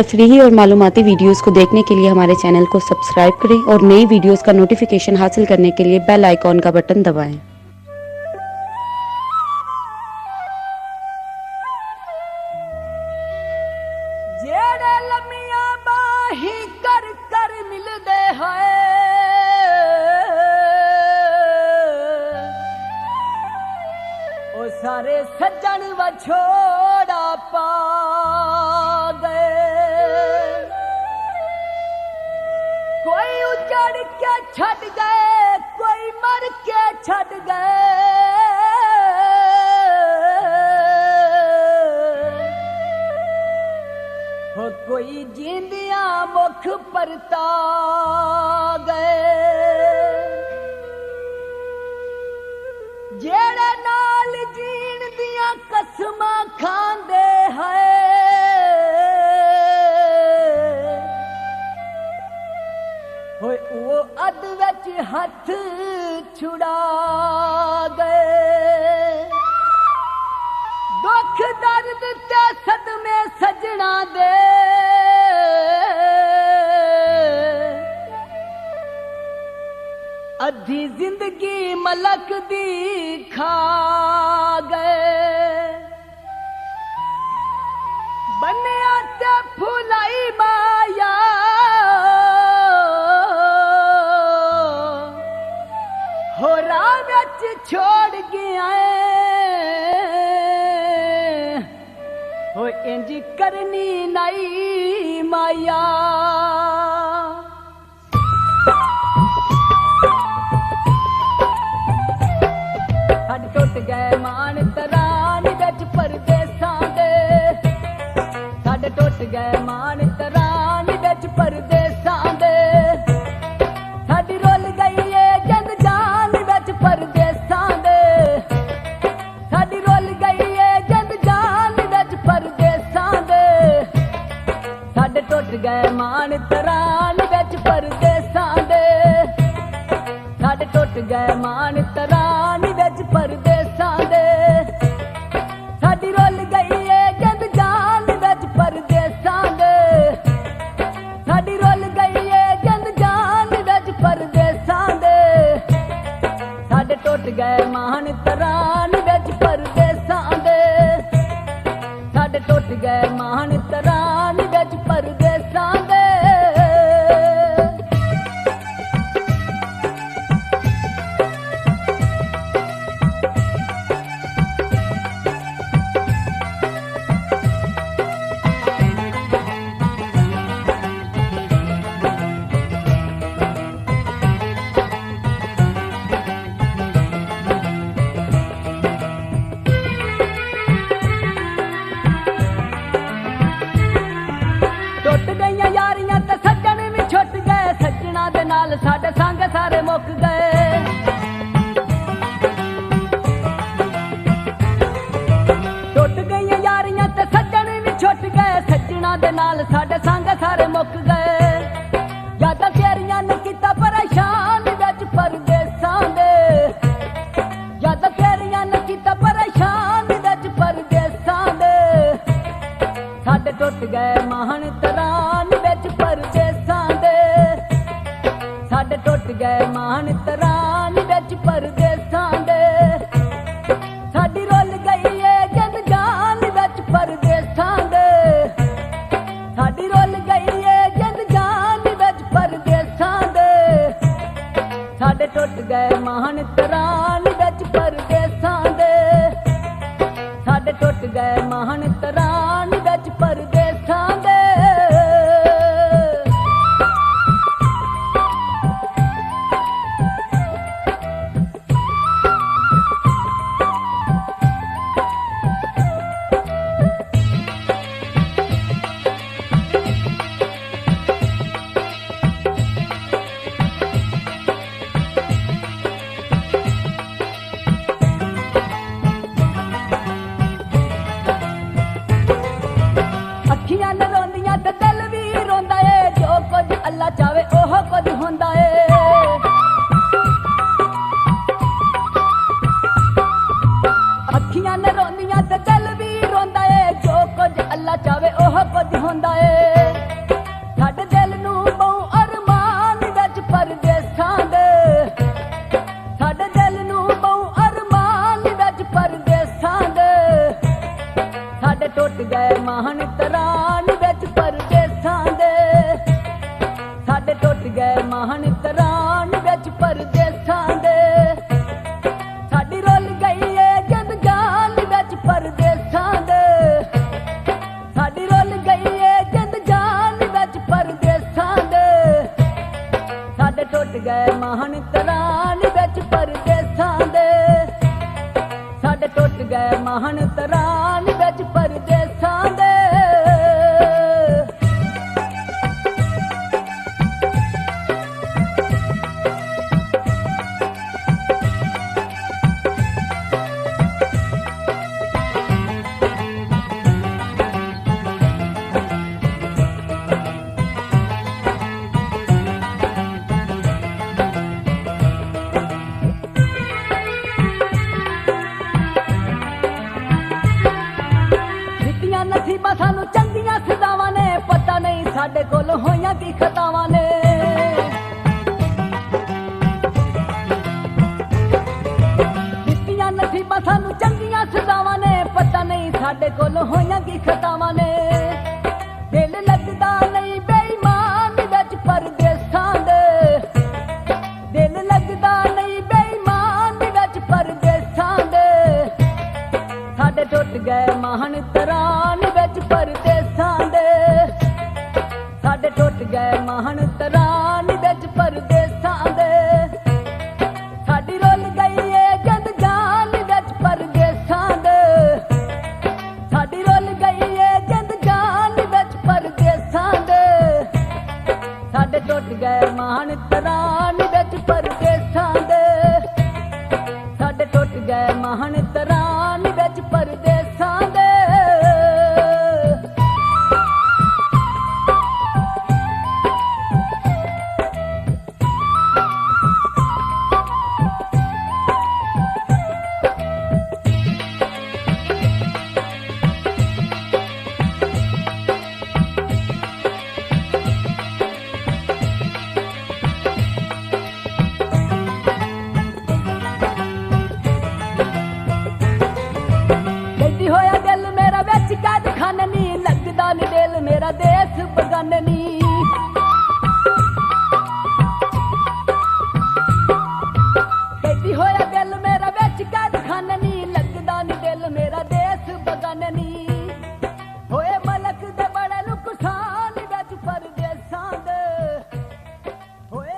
तफरीही और मालूमाती वीडियोस को देखने के लिए हमारे चैनल को सब्सक्राइब करें और नई वीडियोस का नोटिफिकेशन हासिल करने के लिए बेल आइकॉन का बटन दबाएं। जेड़े लम्मियां बाही कर कर मिलदे है ओ सारे सज्जन वछोड़ा पा गए। कोई उजड़ के छड़ गए, कोई मर के छड़ गए। हो कोई जींदियां मुख परता गए। जेड़े नाल जीण दियां कसमां खांदे है होए वो अद विच हथ छुड़ा गए। दुख दर्द ते सदमे सजना दे अधी जिंदगी मलक दी खा गए। बनिया ते फुलाई माया हो राह विच छोड़ गया हो इंज करनी नई माया। हड टुट गए मान तरान विच परदेसां दे। हड टुट गए मान तरान विच परदेसां दे। साडी रुल गई है जिंद जान विच परदेसां दे। साडी रुल गई है जिंद जान विच परदेसां दे। साडे टुट गए मान तरान विच परदेसां दे। साडे टुट गए मान तरान विच परदेसां दे। साडी रुल गई है जिंद जान विच परदेसां दे। साडी रुल गई है जिंद जान विच परदेसां दे। साडे टुट गए मान तरान विच परदेसां दे। साडे टुट गए मान तरान विच परदेसां दे। टुट गईयां यारियां ते सज्जन भी छुट गए। सज्जना दे नाल साडे संग सारे मुक गए। टुट गईयां यारियां ते सज्जन भी छुट गए। सज्जना दे नाल साडे संग सारे मुक गए। यादां तेरियां ने कीता परेशान विच परदेसां दे। यादां तेरियां ने कीता परेशान विच परदेसां दे। साडे टुट गए महान तरान विच परदेसां दे। साडे टुट गए महान तरान विच परदेसां दे। साडी रुल गई है जिंद जान विच परदेसां दे। साडी रुल गई है जिंद जान विच परदेसां दे। साडे टुट गए महान तरान विच परदेसां दे। साडे टुट गए महान तरान विच परदेसां दे। ਮਾਹਣ ਤਰਾਨ ਵਿੱਚ ਪਰਦੇਸਾਂ ਦੇ ਨਸੀਬਾਂ ਸਾਨੂੰ ਚੰਗੀਆਂ ਸਦਾਵਾਂ ਨੇ ਪਤਾ ਨਹੀਂ ਸਾਡੇ ਕੋਲ ਹੋਈਆਂ ਕੀ ਖਤਾਵਾਂ ਨੇ ਦਿੱਤੀਆਂ ਨਸੀਬਾਂ ਸਾਨੂੰ ਚੰਗੀਆਂ ਸਦਾਵਾਂ ਨੇ ਪਤਾ ਨਹੀਂ ਸਾਡੇ ਕੋਲ ਹੋਈਆਂ ਕੀ ਖਤਾਵਾਂ ਨੇ ਦਿਲ ਲੱਗਦਾ ਨਹੀਂ ਬੇਈਮਾਨ ਵਿੱਚ ਪਰਦੇਸਾਂ ਦੇ ਦਿਲ ਲੱਗਦਾ ਨਹੀਂ ਬੇਈਮਾਨ ਵਿੱਚ ਪਰਦੇਸਾਂ ਦੇ ਸਾਡੇ ਟੁੱਟ ਗਏ ਮਾਹਣ ਤਰਾਨ ਵਿੱਚ ਪਰਦੇਸਾਂ ਦੇ ਸਾਡੇ ਟੁੱਟ ਗਏ ਮਾਹਣ ਤਰਾਨ ਵਿੱਚ ਪਰਦੇਸਾਂ ਦੇ ਸਾਡੀ ਰੁੱਲ ਗਈ ਏ ਜਿੰਦ ਜਾਨ ਵਿੱਚ ਪਰਦੇਸਾਂ ਦੇ ਸਾਡੀ ਰੁੱਲ ਗਈ ਏ ਜਿੰਦ ਜਾਨ ਵਿੱਚ ਪਰਦੇਸਾਂ ਦੇ ਸਾਡੇ ਟੁੱਟ ਗਏ ਮਾਹਣ ਤਰਾਨ ਵਿੱਚ ਪਰਦੇਸਾਂ ਦੇ ਸਾਡੇ ਟੁੱਟ ਗਏ ਮਾਹਣ ਤਰਾਨ ਵਿੱਚ ਪਰਦੇਸਾਂ ਦੇ ਹੋਇਆ ਦਿਲ ਮੇਰਾ ਵਿੱਚ ਕਦ ਖਾਨੇ ਨੀ ਲੱਗਦਾ ਨੀ ਦਿਲ ਮੇਰਾ ਦੇਸ ਬਗਾਨੇ ਨੀ ਕਹਿੰਦੀ ਹੋਇਆ ਦਿਲ ਮੇਰਾ ਵਿੱਚ ਕਦ ਖਾਨੇ ਨੀ